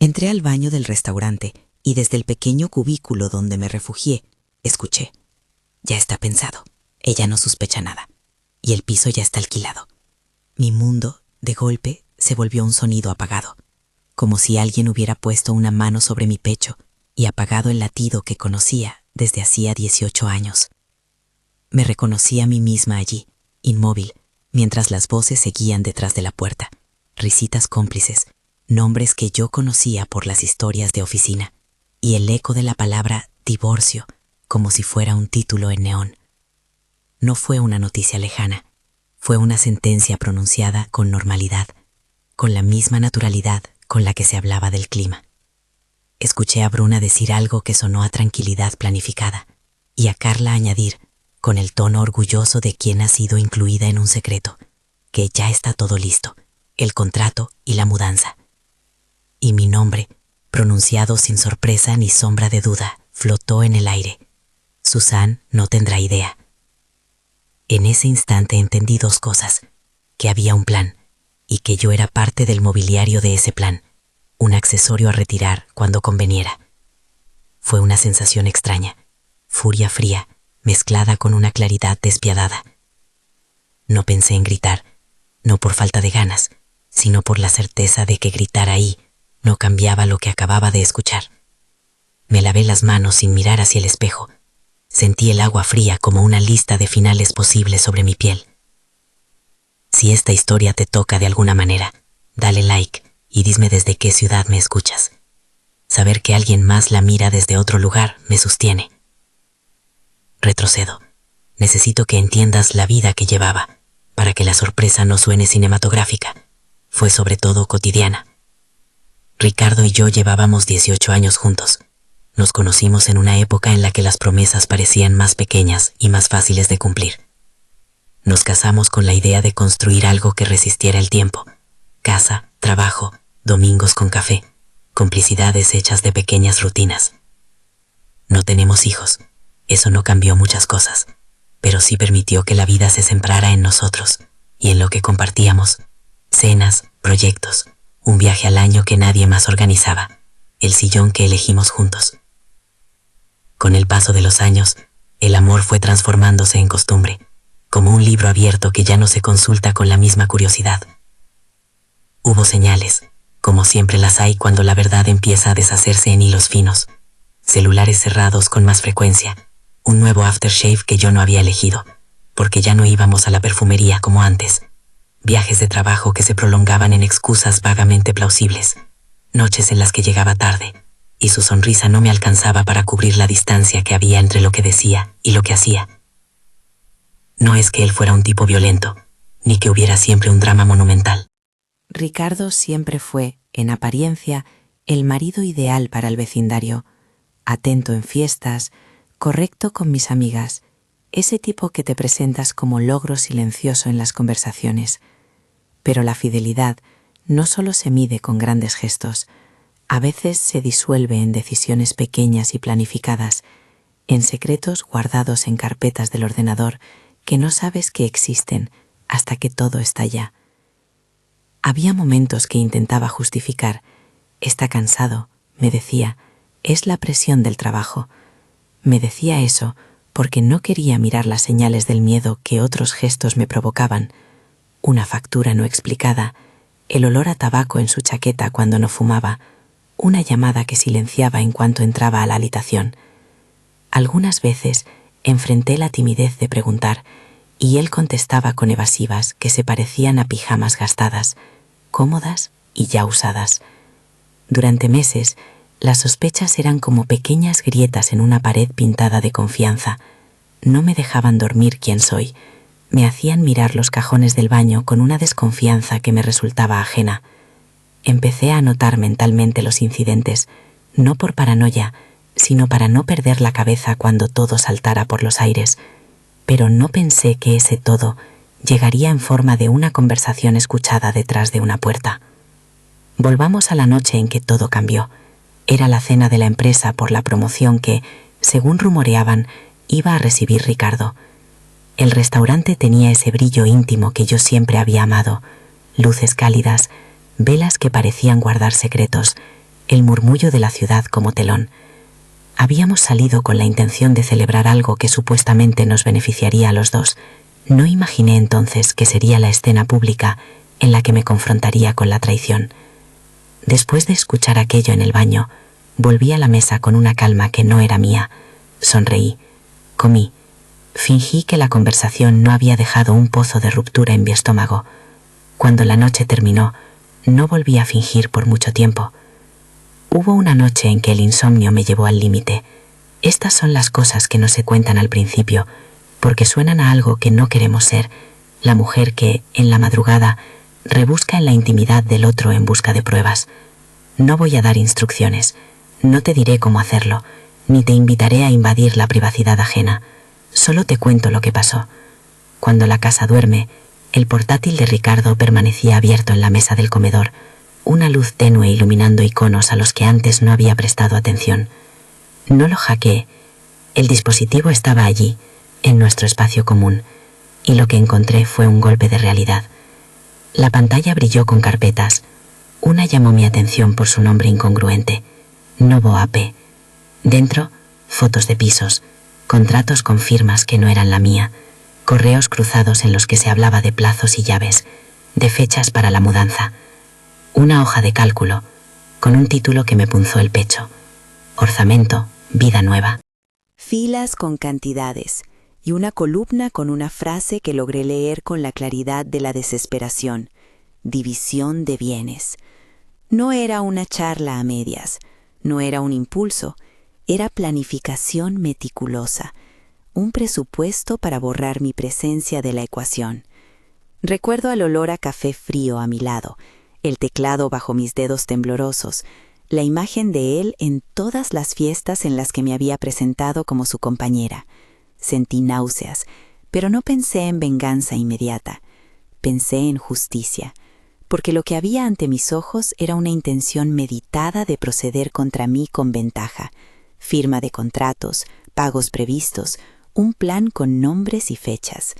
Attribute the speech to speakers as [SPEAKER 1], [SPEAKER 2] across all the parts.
[SPEAKER 1] Entré al baño del restaurante y desde el pequeño cubículo donde me refugié, escuché. Ya está pensado. Ella no sospecha nada. Y el piso ya está alquilado. Mi mundo, de golpe, se volvió un sonido apagado, como si alguien hubiera puesto una mano sobre mi pecho y apagado el latido que conocía desde hacía 18 años. Me reconocí a mí misma allí, inmóvil, mientras las voces seguían detrás de la puerta, risitas cómplices, nombres que yo conocía por las historias de oficina, y el eco de la palabra divorcio, como si fuera un título en neón. No fue una noticia lejana, fue una sentencia pronunciada con normalidad, con la misma naturalidad con la que se hablaba del clima. Escuché a Bruna decir algo que sonó a tranquilidad planificada, y a Carla añadir, con el tono orgulloso de quien ha sido incluida en un secreto, que ya está todo listo, el contrato y la mudanza. Y mi nombre, pronunciado sin sorpresa ni sombra de duda, flotó en el aire. Susan no tendrá idea. En ese instante entendí dos cosas, que había un plan, y que yo era parte del mobiliario de ese plan, un accesorio a retirar cuando conveniera. Fue una sensación extraña, furia fría, mezclada con una claridad despiadada. No pensé en gritar, no por falta de ganas, sino por la certeza de que gritar ahí no cambiaba lo que acababa de escuchar. Me lavé las manos sin mirar hacia el espejo. Sentí el agua fría como una lista de finales posibles sobre mi piel. Si esta historia te toca de alguna manera, dale like y dime desde qué ciudad me escuchas. Saber que alguien más la mira desde otro lugar me sostiene. Retrocedo. Necesito que entiendas la vida que llevaba, para que la sorpresa no suene cinematográfica. Fue sobre todo cotidiana. Ricardo y yo llevábamos 18 años juntos. Nos conocimos en una época en la que las promesas parecían más pequeñas y más fáciles de cumplir. Nos casamos con la idea de construir algo que resistiera el tiempo. Casa, trabajo, domingos con café, complicidades hechas de pequeñas rutinas. No tenemos hijos. Eso no cambió muchas cosas, pero sí permitió que la vida se sembrara en nosotros y en lo que compartíamos. Cenas, proyectos, un viaje al año que nadie más organizaba, el sillón que elegimos juntos. Con el paso de los años, el amor fue transformándose en costumbre, como un libro abierto que ya no se consulta con la misma curiosidad. Hubo señales, como siempre las hay cuando la verdad empieza a deshacerse en hilos finos, celulares cerrados con más frecuencia, un nuevo aftershave que yo no había elegido, porque ya no íbamos a la perfumería como antes, viajes de trabajo que se prolongaban en excusas vagamente plausibles, noches en las que llegaba tarde, y su sonrisa no me alcanzaba para cubrir la distancia que había entre lo que decía y lo que hacía. No es que él fuera un tipo violento, ni que hubiera siempre un drama monumental.
[SPEAKER 2] Ricardo siempre fue, en apariencia, el marido ideal para el vecindario, atento en fiestas, correcto con mis amigas, ese tipo que te presentas como logro silencioso en las conversaciones. Pero la fidelidad no solo se mide con grandes gestos, a veces se disuelve en decisiones pequeñas y planificadas, en secretos guardados en carpetas del ordenador que no sabes que existen hasta que todo está ya. Había momentos que intentaba justificar. Está cansado, me decía, es la presión del trabajo. Me decía eso porque no quería mirar las señales del miedo que otros gestos me provocaban. Una factura no explicada, el olor a tabaco en su chaqueta cuando no fumaba, una llamada que silenciaba en cuanto entraba a la habitación. Algunas veces enfrenté la timidez de preguntar y él contestaba con evasivas que se parecían a pijamas gastadas, cómodas y ya usadas. Durante meses, las sospechas eran como pequeñas grietas en una pared pintada de confianza. No me dejaban dormir quién soy. Me hacían mirar los cajones del baño con una desconfianza que me resultaba ajena. Empecé a anotar mentalmente los incidentes, no por paranoia, sino para no perder la cabeza cuando todo saltara por los aires. Pero no pensé que ese todo llegaría en forma de una conversación escuchada detrás de una puerta. Volvamos a la noche en que todo cambió. Era la cena de la empresa por la promoción que, según rumoreaban, iba a recibir Ricardo. El restaurante tenía ese brillo íntimo que yo siempre había amado, luces cálidas, velas que parecían guardar secretos, el murmullo de la ciudad como telón. Habíamos salido con la intención de celebrar algo que supuestamente nos beneficiaría a los dos. No imaginé entonces que sería la escena pública en la que me confrontaría con la traición. Después de escuchar aquello en el baño, volví a la mesa con una calma que no era mía. Sonreí, comí, fingí que la conversación no había dejado un pozo de ruptura en mi estómago. Cuando la noche terminó, no volví a fingir por mucho tiempo. Hubo una noche en que el insomnio me llevó al límite. Estas son las cosas que no se cuentan al principio, porque suenan a algo que no queremos ser, la mujer que, en la madrugada, rebusca en la intimidad del otro en busca de pruebas. No voy a dar instrucciones, no te diré cómo hacerlo, ni te invitaré a invadir la privacidad ajena. Solo te cuento lo que pasó. Cuando la casa duerme, el portátil de Ricardo permanecía abierto en la mesa del comedor, una luz tenue iluminando iconos a los que antes no había prestado atención. No lo hackeé. El dispositivo estaba allí, en nuestro espacio común, y lo que encontré fue un golpe de realidad. La pantalla brilló con carpetas. Una llamó mi atención por su nombre incongruente, Novo AP. Dentro, fotos de pisos, contratos con firmas que no eran la mía, correos cruzados en los que se hablaba de plazos y llaves, de fechas para la mudanza. Una hoja de cálculo, con un título que me punzó el pecho. Orzamento, vida nueva.
[SPEAKER 1] Filas con cantidades y una columna con una frase que logré leer con la claridad de la desesperación. División de bienes. No era una charla a medias, no era un impulso, era planificación meticulosa, un presupuesto para borrar mi presencia de la ecuación. Recuerdo el olor a café frío a mi lado, el teclado bajo mis dedos temblorosos, la imagen de él en todas las fiestas en las que me había presentado como su compañera. Sentí náuseas, pero no pensé en venganza inmediata. Pensé en justicia, porque lo que había ante mis ojos era una intención meditada de proceder contra mí con ventaja, firma de contratos, pagos previstos, un plan con nombres y fechas.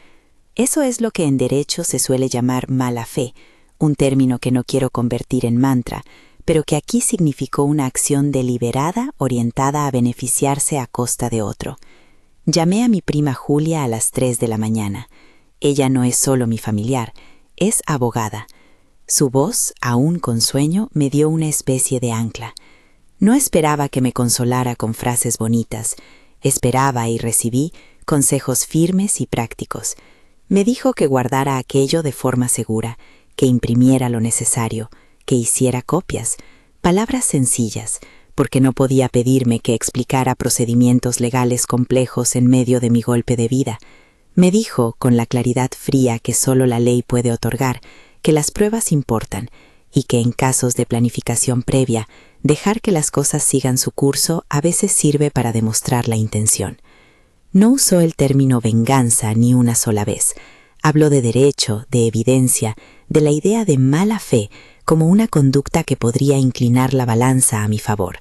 [SPEAKER 1] Eso es lo que en derecho se suele llamar mala fe, un término que no quiero convertir en mantra, pero que aquí significó una acción deliberada orientada a beneficiarse a costa de otro. Llamé a mi prima Julia a las 3 de la mañana. Ella no es solo mi familiar, es abogada. Su voz, aún con sueño, me dio una especie de ancla. No esperaba que me consolara con frases bonitas. Esperaba y recibí consejos firmes y prácticos. Me dijo que guardara aquello de forma segura, que imprimiera lo necesario, que hiciera copias, palabras sencillas, porque no podía pedirme que explicara procedimientos legales complejos en medio de mi golpe de vida. Me dijo, con la claridad fría que solo la ley puede otorgar, que las pruebas importan y que en casos de planificación previa, dejar que las cosas sigan su curso a veces sirve para demostrar la intención. No usó el término venganza ni una sola vez. Habló de derecho, de evidencia, de la idea de mala fe como una conducta que podría inclinar la balanza a mi favor.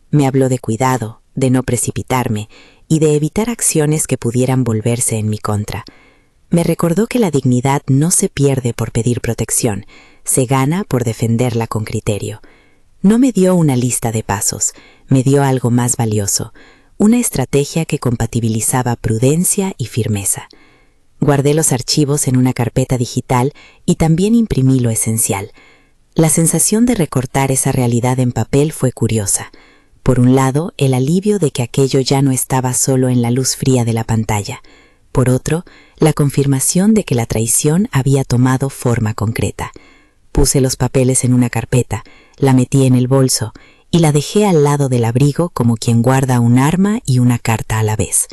[SPEAKER 1] Me habló de cuidado, de no precipitarme y de evitar acciones que pudieran volverse en mi contra. Me recordó que la dignidad no se pierde por pedir protección, se gana por defenderla con criterio. No me dio una lista de pasos, me dio algo más valioso, una estrategia que compatibilizaba prudencia y firmeza. Guardé los archivos en una carpeta digital y también imprimí lo esencial. La sensación de recortar esa realidad en papel fue curiosa. Por un lado, el alivio de que aquello ya no estaba solo en la luz fría de la pantalla. Por otro, la confirmación de que la traición había tomado forma concreta. Puse los papeles en una carpeta, la metí en el bolso y la dejé al lado del abrigo como quien guarda un arma y una carta a la vez.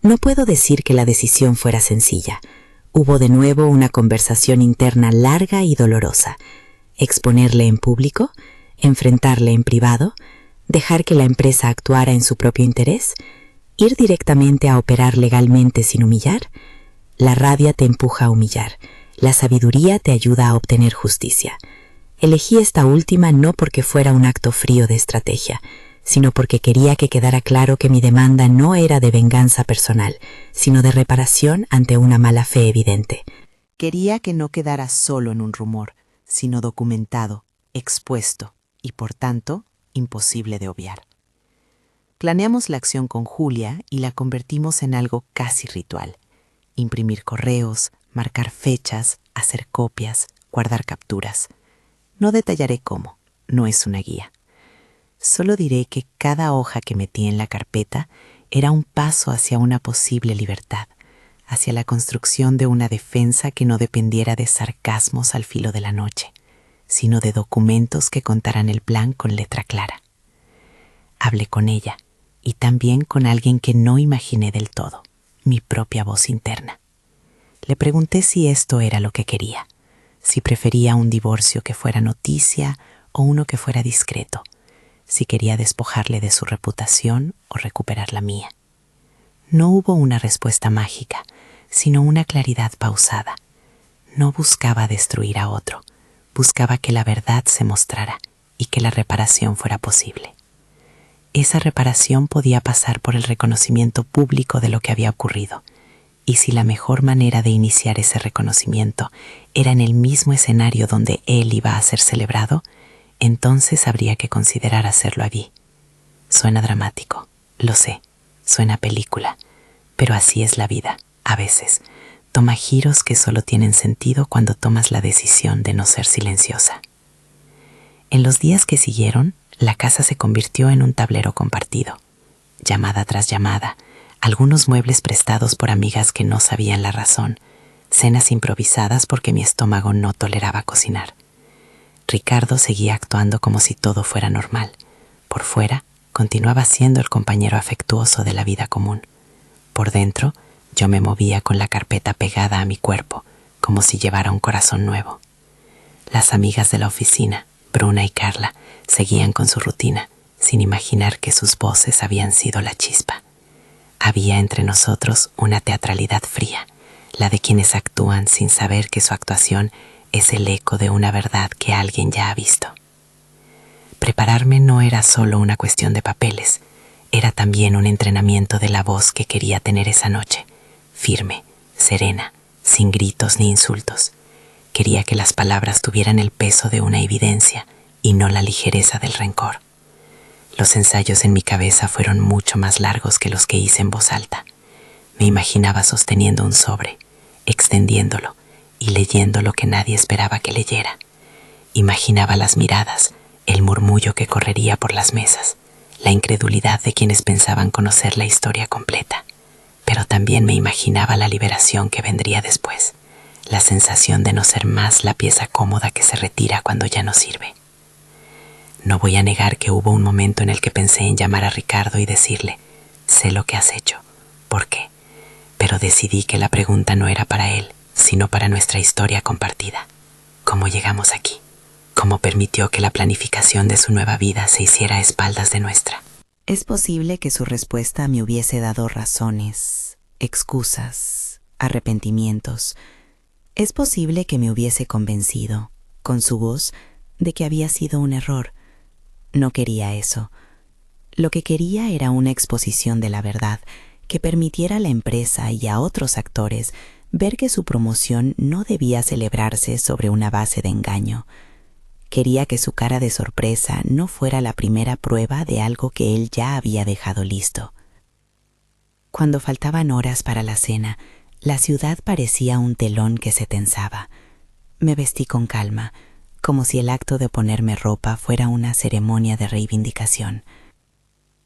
[SPEAKER 1] No puedo decir que la decisión fuera sencilla. Hubo de nuevo una conversación interna larga y dolorosa. ¿Exponerle en público? ¿Enfrentarle en privado? ¿Dejar que la empresa actuara en su propio interés? ¿Ir directamente a operar legalmente sin humillar? La rabia te empuja a humillar. La sabiduría te ayuda a obtener justicia. Elegí esta última no porque fuera un acto frío de estrategia, sino porque quería que quedara claro que mi demanda no era de venganza personal, sino de reparación ante una mala fe evidente. Quería que no quedara solo en un rumor, sino documentado, expuesto y, por tanto,
[SPEAKER 2] imposible de obviar. Planeamos la acción con Julia y la convertimos en algo casi ritual. Imprimir correos, marcar fechas, hacer copias, guardar capturas. No detallaré cómo, no es una guía. Solo diré que cada hoja que metí en la carpeta era un paso hacia una posible libertad, hacia la construcción de una defensa que no dependiera de sarcasmos al filo de la noche, sino de documentos que contaran el plan con letra clara. Hablé con ella, y también con alguien que no imaginé del todo, mi propia voz interna. Le pregunté si esto era lo que quería, si prefería un divorcio que fuera noticia o uno que fuera discreto, si quería despojarle de su reputación o recuperar la mía. No hubo una respuesta mágica, sino una claridad pausada. No buscaba destruir a otro, buscaba que la verdad se mostrara y que la reparación fuera posible. Esa reparación podía pasar por el reconocimiento público de lo que había ocurrido, y si la mejor manera de iniciar ese reconocimiento era en el mismo escenario donde él iba a ser celebrado, entonces habría que considerar hacerlo allí. Suena dramático, lo sé, suena a película, pero así es la vida, a veces. Toma giros que solo tienen sentido cuando tomas la decisión de no ser silenciosa. En los días que siguieron, la casa se convirtió en un tablero compartido. Llamada tras llamada, algunos muebles prestados por amigas que no sabían la razón, cenas improvisadas porque mi estómago no toleraba cocinar. Ricardo seguía actuando como si todo fuera normal. Por fuera, continuaba siendo el compañero afectuoso de la vida común. Por dentro, yo me movía con la carpeta pegada a mi cuerpo, como si llevara un corazón nuevo. Las amigas de la oficina, Bruna y Carla, seguían con su rutina, sin imaginar que sus voces habían sido la chispa. Había entre nosotros una teatralidad fría, la de quienes actúan sin saber que su actuación es el eco de una verdad que alguien ya ha visto. Prepararme no era solo una cuestión de papeles, era también un entrenamiento de la voz que quería tener esa noche, firme, serena, sin gritos ni insultos. Quería que las palabras tuvieran el peso de una evidencia y no la ligereza del rencor. Los ensayos en mi cabeza fueron mucho más largos que los que hice en voz alta. Me imaginaba sosteniendo un sobre, extendiéndolo y leyendo lo que nadie esperaba que leyera. Imaginaba las miradas, el murmullo que correría por las mesas, la incredulidad de quienes pensaban conocer la historia completa. Pero también me imaginaba la liberación que vendría después, la sensación de no ser más la pieza cómoda que se retira cuando ya no sirve. No voy a negar que hubo un momento en el que pensé en llamar a Ricardo y decirle, sé lo que has hecho, ¿por qué? Pero decidí que la pregunta no era para él, sino para nuestra historia compartida. ¿Cómo llegamos aquí? ¿Cómo permitió que la planificación de su nueva vida se hiciera a espaldas de nuestra?
[SPEAKER 1] Es posible que su respuesta me hubiese dado razones, excusas, arrepentimientos. Es posible que me hubiese convencido, con su voz, de que había sido un error. No quería eso. Lo que quería era una exposición de la verdad que permitiera a la empresa y a otros actores ver que su promoción no debía celebrarse sobre una base de engaño. Quería que su cara de sorpresa no fuera la primera prueba de algo que él ya había dejado listo. Cuando faltaban horas para la cena, la ciudad parecía un telón que se tensaba. Me vestí con calma, como si el acto de ponerme ropa fuera una ceremonia de reivindicación.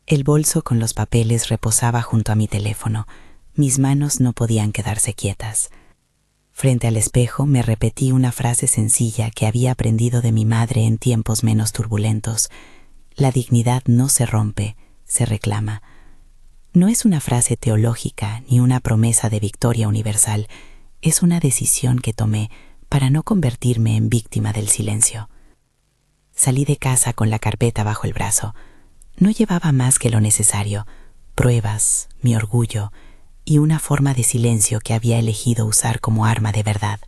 [SPEAKER 1] El bolso con los papeles reposaba junto a mi teléfono. Mis manos no podían quedarse quietas. Frente al espejo me repetí una frase sencilla que había aprendido de mi madre en tiempos menos turbulentos. La dignidad no se rompe, se reclama. No es una frase teológica ni una promesa de victoria universal. Es una decisión que tomé para no convertirme en víctima del silencio. Salí de casa con la carpeta bajo el brazo. No llevaba más que lo necesario, pruebas, mi orgullo y una forma de silencio que había elegido usar como arma de verdad.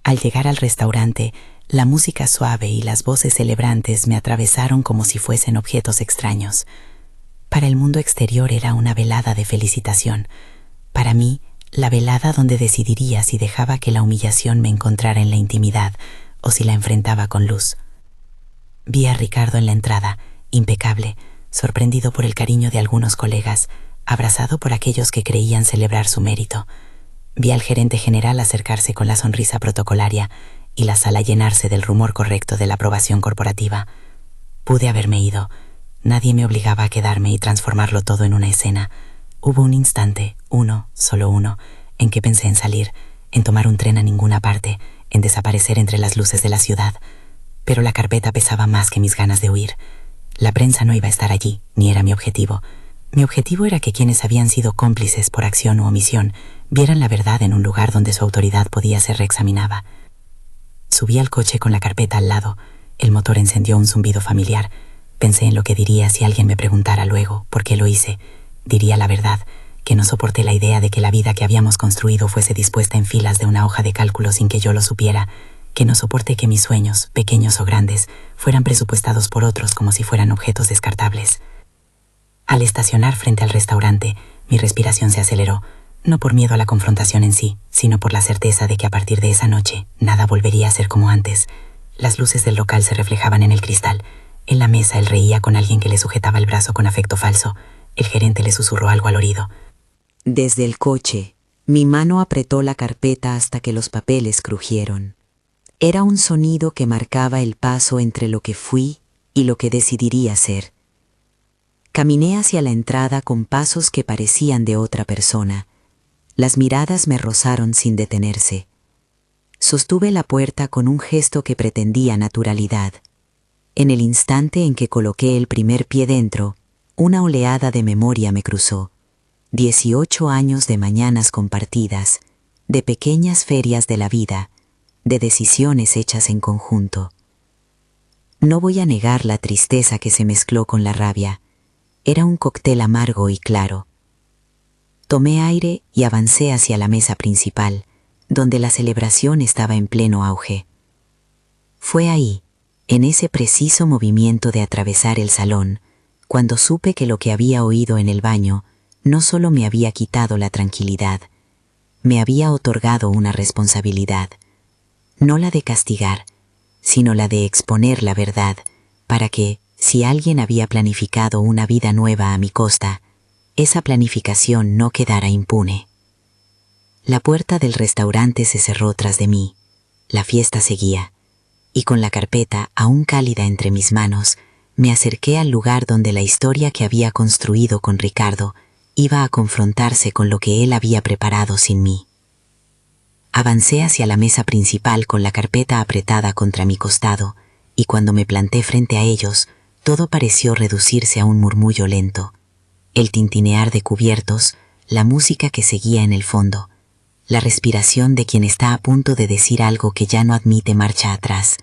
[SPEAKER 1] Al llegar al restaurante, la música suave y las voces celebrantes me atravesaron como si fuesen objetos extraños. Para el mundo exterior era una velada de felicitación. Para mí, la velada donde decidiría si dejaba que la humillación me encontrara en la intimidad o si la enfrentaba con luz.
[SPEAKER 2] Vi a Ricardo en la entrada, impecable, sorprendido por el cariño de algunos colegas, abrazado por aquellos que creían celebrar su mérito. Vi al gerente general acercarse con la sonrisa protocolaria y la sala llenarse del rumor correcto de la aprobación corporativa. Pude haberme ido. Nadie me obligaba a quedarme y transformarlo todo en una escena. Hubo un instante, solo uno, en que pensé en salir, en tomar un tren a ninguna parte, en desaparecer entre las luces de la ciudad. Pero la carpeta pesaba más que mis ganas de huir. La prensa no iba a estar allí, ni era mi objetivo. Mi objetivo era que quienes habían sido cómplices por acción u omisión vieran la verdad en un lugar donde su autoridad podía ser reexaminada. Subí al coche con la carpeta al lado. El motor encendió un zumbido familiar. Pensé en lo que diría si alguien me preguntara luego por qué lo hice. Diría la verdad, que no soporté la idea de que la vida que habíamos construido fuese dispuesta en filas de una hoja de cálculo sin que yo lo supiera, que no soporté que mis sueños, pequeños o grandes, fueran presupuestados por otros como si fueran objetos descartables. Al estacionar frente al restaurante, mi respiración se aceleró, no por miedo a la confrontación en sí, sino por la certeza de que a partir de esa noche nada volvería a ser como antes. Las luces del local se reflejaban en el cristal. En la mesa él reía con alguien que le sujetaba el brazo con afecto falso. El gerente le susurró algo al oído.
[SPEAKER 1] Desde el coche, mi mano apretó la carpeta hasta que los papeles crujieron. Era un sonido que marcaba el paso entre lo que fui y lo que decidiría ser. Caminé hacia la entrada con pasos que parecían de otra persona. Las miradas me rozaron sin detenerse. Sostuve la puerta con un gesto que pretendía naturalidad. En el instante en que coloqué el primer pie dentro, una oleada de memoria me cruzó. 18 años de mañanas compartidas, de pequeñas ferias de la vida, de decisiones hechas en conjunto. No voy a negar la tristeza que se mezcló con la rabia. Era un cóctel amargo y claro. Tomé aire y avancé hacia la mesa principal, donde la celebración estaba en pleno auge. Fue ahí, en ese preciso movimiento de atravesar el salón, cuando supe que lo que había oído en el baño no solo me había quitado la tranquilidad, me había otorgado una responsabilidad, no la de castigar, sino la de exponer la verdad, para que, si alguien había planificado una vida nueva a mi costa, esa planificación no quedara impune. La puerta del restaurante se cerró tras de mí, la fiesta seguía, y con la carpeta aún cálida entre mis manos, me acerqué al lugar donde la historia que había construido con Ricardo iba a confrontarse con lo que él había preparado sin mí. Avancé hacia la mesa principal con la carpeta apretada contra mi costado, y cuando me planté frente a ellos, todo pareció reducirse a un murmullo lento. El tintinear de cubiertos, la música que seguía en el fondo, la respiración de quien está a punto de decir algo que ya no admite marcha atrás.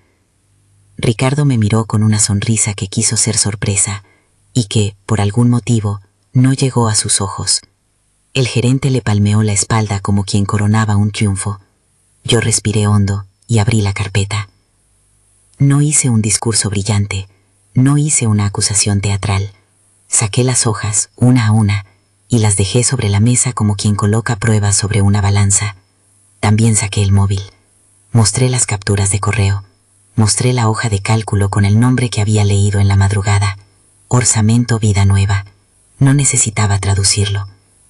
[SPEAKER 1] Ricardo me miró con una sonrisa que quiso ser sorpresa y que, por algún motivo, no llegó a sus ojos. El gerente le palmeó la espalda como quien coronaba un triunfo. Yo respiré hondo y abrí la carpeta. No hice un discurso brillante, no hice una acusación teatral. Saqué las hojas, una a una, y las dejé sobre la mesa como quien coloca pruebas sobre una balanza. También saqué el móvil. Mostré las capturas de correo. Mostré la hoja de cálculo con el nombre que había leído en la madrugada. Orçamento Vida Nueva. No necesitaba traducirlo.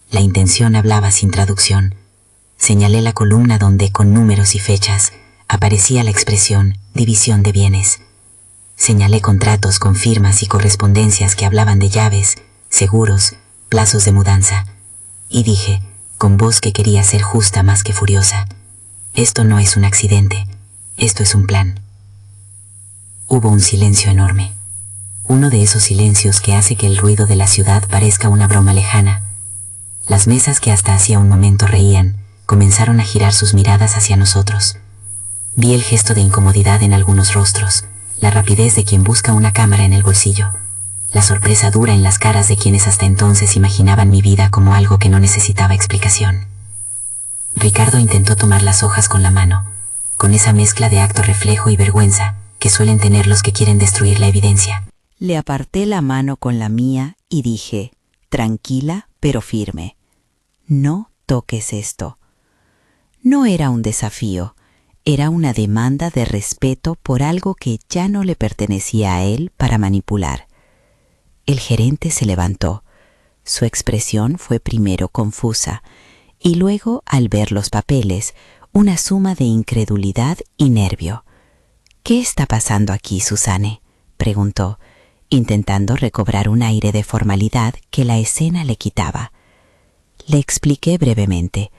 [SPEAKER 1] La intención hablaba sin traducción. Señalé la columna donde, con números y fechas, aparecía la expresión división de bienes. Señalé contratos con firmas y correspondencias que hablaban de llaves, seguros, plazos de mudanza. Y dije, con voz que quería ser justa más que furiosa, esto no es un accidente, esto es un plan. Hubo un silencio enorme. Uno de esos silencios que hace que el ruido de la ciudad parezca una broma lejana. Las mesas que hasta hacía un momento reían, comenzaron a girar sus miradas hacia nosotros. Vi el gesto de incomodidad en algunos rostros, la rapidez de quien busca una cámara en el bolsillo, la sorpresa dura en las caras de quienes hasta entonces imaginaban mi vida como algo que no necesitaba explicación. Ricardo intentó tomar las hojas con la mano, con esa mezcla de acto reflejo y vergüenza que suelen tener los que quieren destruir la evidencia. Le aparté la mano con la mía y dije, tranquila pero firme, no toques esto. No era un desafío, Era una demanda de respeto por algo que ya no le pertenecía a él para manipular. El gerente se levantó. Su expresión fue primero confusa y luego, al ver los papeles, una suma de incredulidad y nervio. «¿Qué está pasando aquí, Susanne?», preguntó, intentando recobrar un aire de formalidad que la escena le quitaba. Le expliqué brevemente.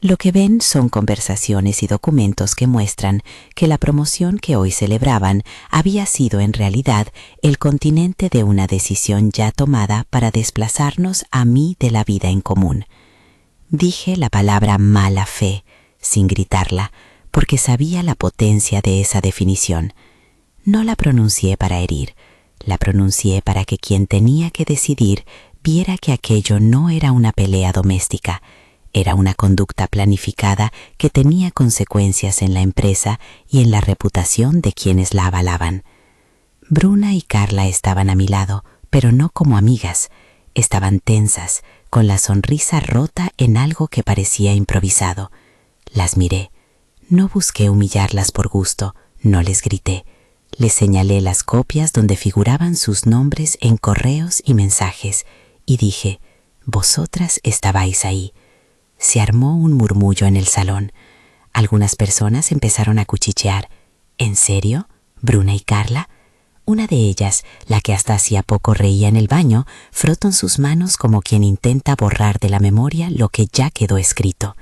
[SPEAKER 1] Lo que ven son conversaciones y documentos que muestran que la promoción que hoy celebraban había sido en realidad el continente de una decisión ya tomada para desplazarnos a mí de la vida en común. Dije la palabra mala fe, sin gritarla, porque sabía la potencia de esa definición. No la pronuncié para herir, la pronuncié para que quien tenía que decidir viera que aquello no era una pelea doméstica. Era una conducta planificada que tenía consecuencias en la empresa y en la reputación de quienes la avalaban. Bruna y Carla estaban a mi lado, pero no como amigas. Estaban tensas, con la sonrisa rota en algo que parecía improvisado. Las miré. No busqué humillarlas por gusto, no les grité. Les señalé las copias donde figuraban sus nombres en correos y mensajes y dije: «Vosotras estabais ahí». Se armó un murmullo en el salón. Algunas personas empezaron a cuchichear. ¿En serio? ¿Bruna y Carla? Una de ellas, la que hasta hacía poco reía en el baño, frotó en sus manos como quien intenta borrar de la memoria lo que ya quedó escrito.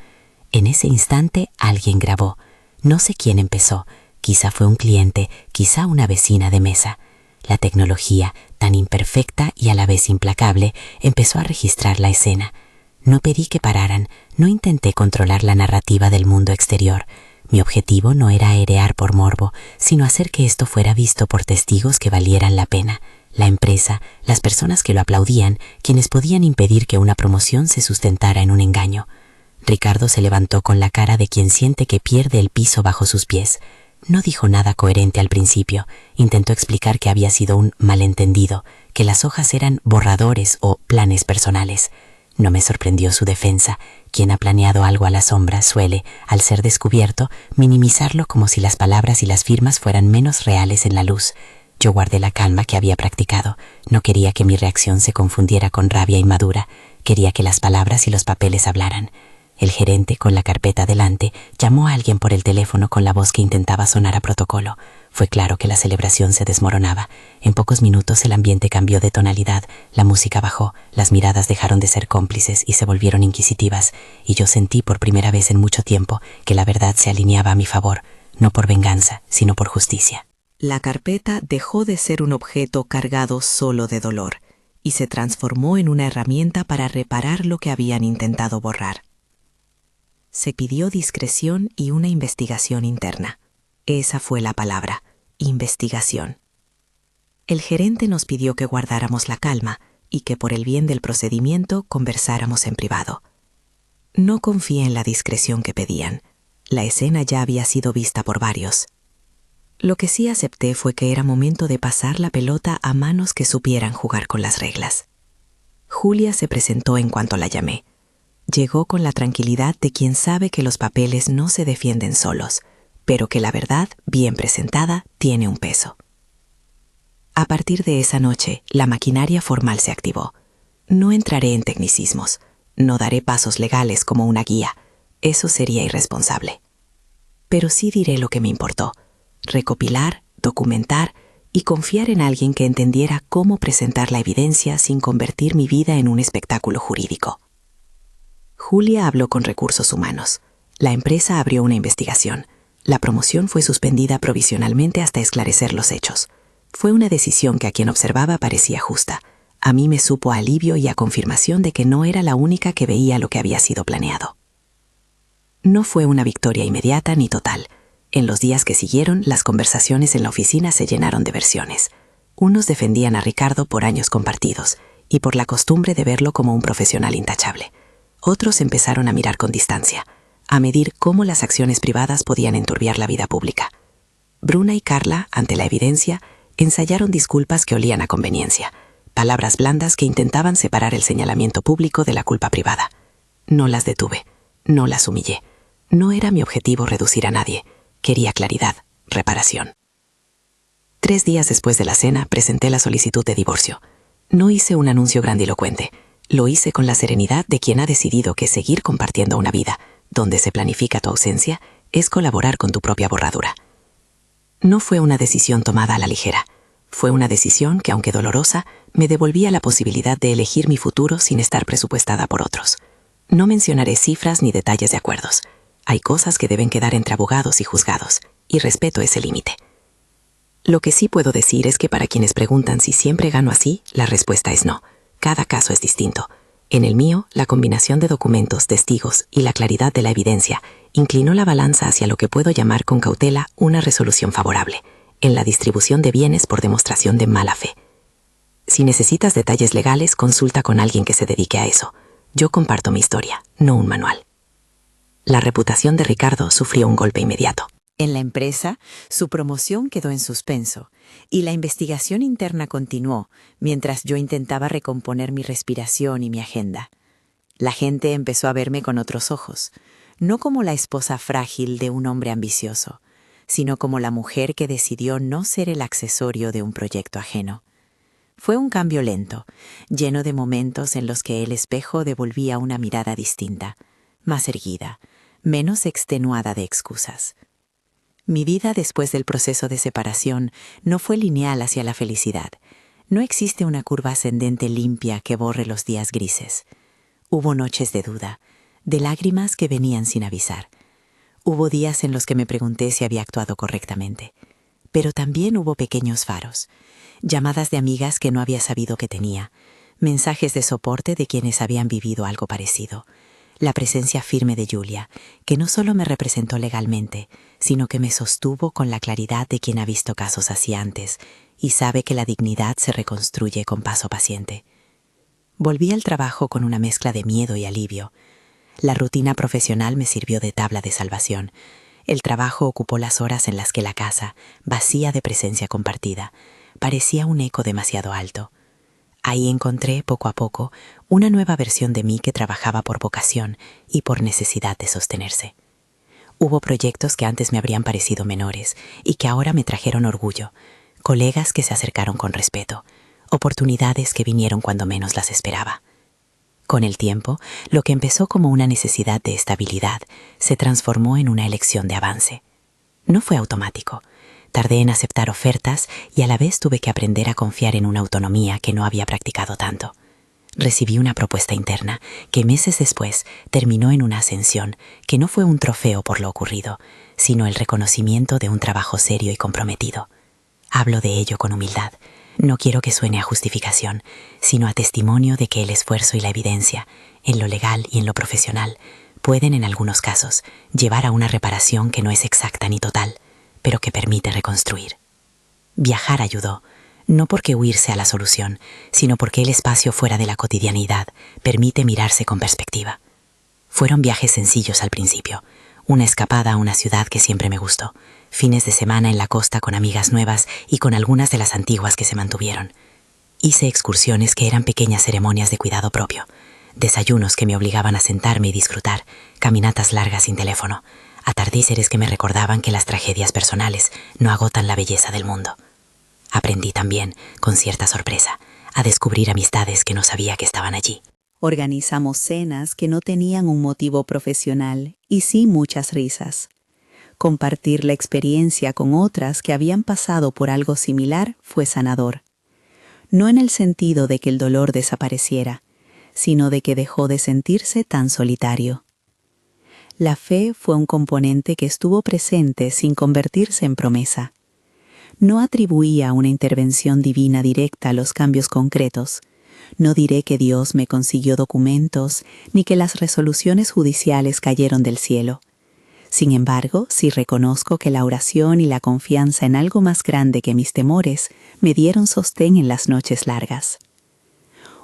[SPEAKER 1] En ese instante alguien grabó. No sé quién empezó. Quizá fue un cliente, quizá una vecina de mesa. La tecnología, tan imperfecta y a la vez implacable, empezó a registrar la escena. No pedí que pararan, no intenté controlar la narrativa del mundo exterior. Mi objetivo no era airear por morbo, sino hacer que esto fuera visto por testigos que valieran la pena. La empresa, las personas que lo aplaudían, quienes podían impedir que una promoción se sustentara en un engaño. Ricardo se levantó con la cara de quien siente que pierde el piso bajo sus pies. No dijo nada coherente al principio. Intentó explicar que había sido un malentendido, que las hojas eran borradores o planes personales. No me sorprendió su defensa. Quien ha planeado algo a la sombra suele, al ser descubierto, minimizarlo como si las palabras y las firmas fueran menos reales en la luz. Yo guardé la calma que había practicado. No quería que mi reacción se confundiera con rabia inmadura. Quería que las palabras y los papeles hablaran. El gerente, con la carpeta delante, llamó a alguien por el teléfono con la voz que intentaba sonar a protocolo. Fue claro que la celebración se desmoronaba. En pocos minutos el ambiente cambió de tonalidad, la música bajó, las miradas dejaron de ser cómplices y se volvieron inquisitivas, y yo sentí por primera vez en mucho tiempo que la verdad se alineaba a mi favor, no por venganza, sino por justicia.
[SPEAKER 2] La carpeta dejó de ser un objeto cargado solo de dolor y se transformó en una herramienta para reparar lo que habían intentado borrar. Se pidió discreción y una investigación interna. Esa fue la palabra, investigación. El gerente nos pidió que guardáramos la calma y que por el bien del procedimiento conversáramos en privado. No confié en la discreción que pedían. La escena ya había sido vista por varios. Lo que sí acepté fue que era momento de pasar la pelota a manos que supieran jugar con las reglas. Julia se presentó en cuanto la llamé. Llegó con la tranquilidad de quien sabe que los papeles no se defienden solos, pero que la verdad, bien presentada, tiene un peso. A partir de esa noche, la maquinaria formal se activó. No entraré en tecnicismos, no daré pasos legales como una guía, eso sería irresponsable. Pero sí diré lo que me importó, recopilar, documentar y confiar en alguien que entendiera cómo presentar la evidencia sin convertir mi vida en un espectáculo jurídico. Julia habló con Recursos Humanos. La empresa abrió una investigación. La promoción fue suspendida provisionalmente hasta esclarecer los hechos. Fue una decisión que a quien observaba parecía justa. A mí me supo a alivio y a confirmación de que no era la única que veía lo que había sido planeado. No fue una victoria inmediata ni total. En los días que siguieron, las conversaciones en la oficina se llenaron de versiones. Unos defendían a Ricardo por años compartidos y por la costumbre de verlo como un profesional intachable. Otros empezaron a mirar con distancia, a medir cómo las acciones privadas podían enturbiar la vida pública. Bruna y Carla, ante la evidencia, ensayaron disculpas que olían a conveniencia, palabras blandas que intentaban separar el señalamiento público de la culpa privada. No las detuve, no las humillé. No era mi objetivo reducir a nadie. Quería claridad, reparación. 3 días después de la cena, presenté la solicitud de divorcio. No hice un anuncio grandilocuente. Lo hice con la serenidad de quien ha decidido que seguir compartiendo una vida, donde se planifica tu ausencia, es colaborar con tu propia borradura. No fue una decisión tomada a la ligera. Fue una decisión que, aunque dolorosa, me devolvía la posibilidad de elegir mi futuro sin estar presupuestada por otros. No mencionaré cifras ni detalles de acuerdos. Hay cosas que deben quedar entre abogados y juzgados, y respeto ese límite. Lo que sí puedo decir es que para quienes preguntan si siempre gano así, la respuesta es no. Cada caso es distinto. En el mío, la combinación de documentos, testigos y la claridad de la evidencia inclinó la balanza hacia lo que puedo llamar con cautela una resolución favorable, en la distribución de bienes por demostración de mala fe. Si necesitas detalles legales, consulta con alguien que se dedique a eso. Yo comparto mi historia, no un manual. La reputación de Ricardo sufrió un golpe inmediato.
[SPEAKER 1] En la empresa, su promoción quedó en suspenso y la investigación interna continuó mientras yo intentaba recomponer mi respiración y mi agenda. La gente empezó a verme con otros ojos, no como la esposa frágil de un hombre ambicioso, sino como la mujer que decidió no ser el accesorio de un proyecto ajeno. Fue un cambio lento, lleno de momentos en los que el espejo devolvía una mirada distinta, más erguida, menos extenuada de excusas. Mi vida después del proceso de separación no fue lineal hacia la felicidad. No existe una curva ascendente limpia que borre los días grises. Hubo noches de duda, de lágrimas que venían sin avisar. Hubo días en los que me pregunté si había actuado correctamente. Pero también hubo pequeños faros, llamadas de amigas que no había sabido que tenía, mensajes de soporte de quienes habían vivido algo parecido. La presencia firme de Julia, que no solo me representó legalmente, sino que me sostuvo con la claridad de quien ha visto casos así antes y sabe que la dignidad se reconstruye con paso paciente. Volví al trabajo con una mezcla de miedo y alivio. La rutina profesional me sirvió de tabla de salvación. El trabajo ocupó las horas en las que la casa, vacía de presencia compartida, parecía un eco demasiado alto. Ahí encontré, poco a poco, una nueva versión de mí que trabajaba por vocación y por necesidad de sostenerse. Hubo proyectos que antes me habrían parecido menores y que ahora me trajeron orgullo, colegas que se acercaron con respeto, oportunidades que vinieron cuando menos las esperaba. Con el tiempo, lo que empezó como una necesidad de estabilidad se transformó en una elección de avance. No fue automático. Tardé en aceptar ofertas y a la vez tuve que aprender a confiar en una autonomía que no había practicado tanto. Recibí una propuesta interna que meses después terminó en una ascensión que no fue un trofeo por lo ocurrido, sino el reconocimiento de un trabajo serio y comprometido. Hablo de ello con humildad. No quiero que suene a justificación, sino a testimonio de que el esfuerzo y la evidencia, en lo legal y en lo profesional, pueden en algunos casos llevar a una reparación que no es exacta ni total, pero que permite reconstruir. Viajar ayudó, no porque huirse a la solución, sino porque el espacio fuera de la cotidianidad permite mirarse con perspectiva. Fueron viajes sencillos al principio, una escapada a una ciudad que siempre me gustó, fines de semana en la costa con amigas nuevas y con algunas de las antiguas que se mantuvieron. Hice excursiones que eran pequeñas ceremonias de cuidado propio, desayunos que me obligaban a sentarme y disfrutar, caminatas largas sin teléfono, atardeceres que me recordaban que las tragedias personales no agotan la belleza del mundo. Aprendí también, con cierta sorpresa, a descubrir amistades que no sabía que estaban allí.
[SPEAKER 3] Organizamos cenas que no tenían un motivo profesional y sí muchas risas. Compartir la experiencia con otras que habían pasado por algo similar fue sanador. No en el sentido de que el dolor desapareciera, sino de que dejó de sentirse tan solitario. La fe fue un componente que estuvo presente sin convertirse en promesa. No atribuía una intervención divina directa a los cambios concretos. No diré que Dios me consiguió documentos, ni que las resoluciones judiciales cayeron del cielo. Sin embargo, sí reconozco que la oración y la confianza en algo más grande que mis temores me dieron sostén en las noches largas.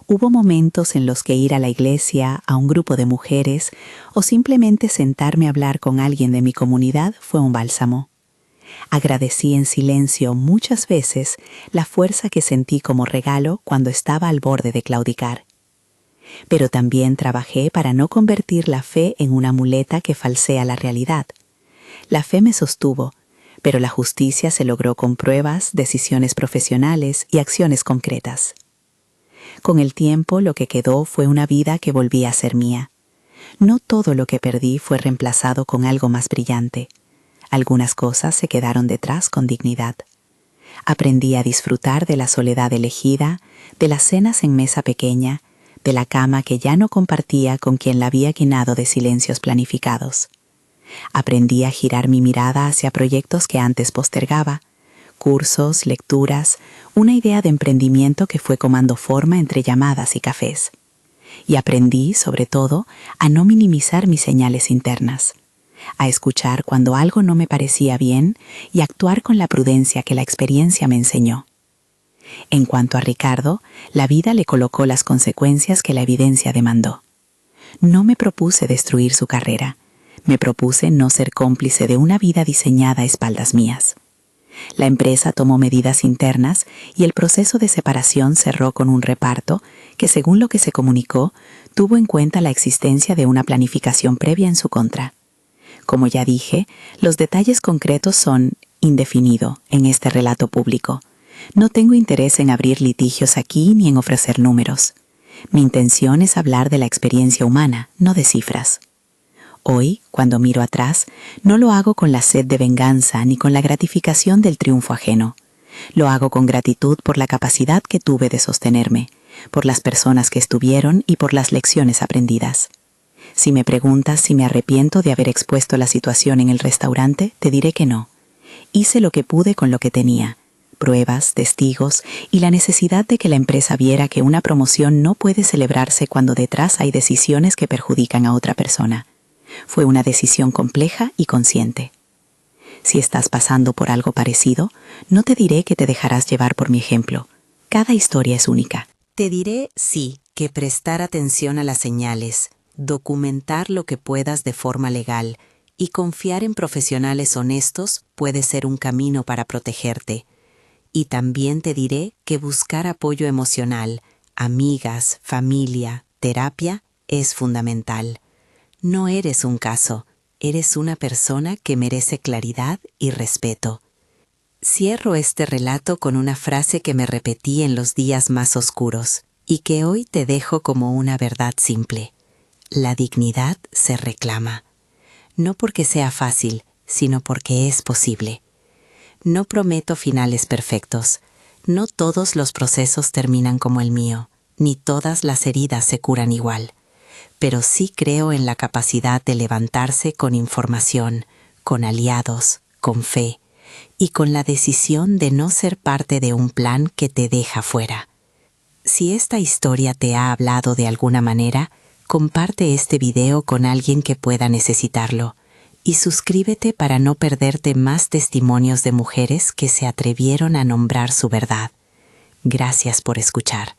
[SPEAKER 3] Hubo momentos en los que ir a la iglesia, a un grupo de mujeres, o simplemente sentarme a hablar con alguien de mi comunidad fue un bálsamo. Agradecí en silencio muchas veces la fuerza que sentí como regalo cuando estaba al borde de claudicar. Pero también trabajé para no convertir la fe en una muleta que falsea la realidad. La fe me sostuvo, pero la justicia se logró con pruebas, decisiones profesionales y acciones concretas. Con el tiempo, lo que quedó fue una vida que volvía a ser mía. No todo lo que perdí fue reemplazado con algo más brillante. Algunas cosas se quedaron detrás con dignidad. Aprendí a disfrutar de la soledad elegida, de las cenas en mesa pequeña, de la cama que ya no compartía con quien la había llenado de silencios planificados. Aprendí a girar mi mirada hacia proyectos que antes postergaba, cursos, lecturas, una idea de emprendimiento que fue tomando forma entre llamadas y cafés. Y aprendí, sobre todo, a no minimizar mis señales internas, a escuchar cuando algo no me parecía bien y actuar con la prudencia que la experiencia me enseñó. En cuanto a Ricardo, la vida le colocó las consecuencias que la evidencia demandó. No me propuse destruir su carrera, me propuse no ser cómplice de una vida diseñada a espaldas mías. La empresa tomó medidas internas y el proceso de separación cerró con un reparto que, según lo que se comunicó, tuvo en cuenta la existencia de una planificación previa en su contra. Como ya dije, los detalles concretos son indefinido en este relato público. No tengo interés en abrir litigios aquí ni en ofrecer números. Mi intención es hablar de la experiencia humana, no de cifras. Hoy, cuando miro atrás, no lo hago con la sed de venganza ni con la gratificación del triunfo ajeno. Lo hago con gratitud por la capacidad que tuve de sostenerme, por las personas que estuvieron y por las lecciones aprendidas. Si me preguntas si me arrepiento de haber expuesto la situación en el restaurante, te diré que no. Hice lo que pude con lo que tenía: pruebas, testigos y la necesidad de que la empresa viera que una promoción no puede celebrarse cuando detrás hay decisiones que perjudican a otra persona. Fue una decisión compleja y consciente. Si estás pasando por algo parecido, no te diré que te dejarás llevar por mi ejemplo. Cada historia es única.
[SPEAKER 2] Te diré, sí, que prestar atención a las señales, documentar lo que puedas de forma legal y confiar en profesionales honestos puede ser un camino para protegerte. Y también te diré que buscar apoyo emocional, amigas, familia, terapia, es fundamental. No eres un caso, eres una persona que merece claridad y respeto. Cierro este relato con una frase que me repetí en los días más oscuros y que hoy te dejo como una verdad simple. La dignidad se reclama. No porque sea fácil, sino porque es posible. No prometo finales perfectos. No todos los procesos terminan como el mío, ni todas las heridas se curan igual. Pero sí creo en la capacidad de levantarse con información, con aliados, con fe y con la decisión de no ser parte de un plan que te deja fuera. Si esta historia te ha hablado de alguna manera, comparte este video con alguien que pueda necesitarlo y suscríbete para no perderte más testimonios de mujeres que se atrevieron a nombrar su verdad. Gracias por escuchar.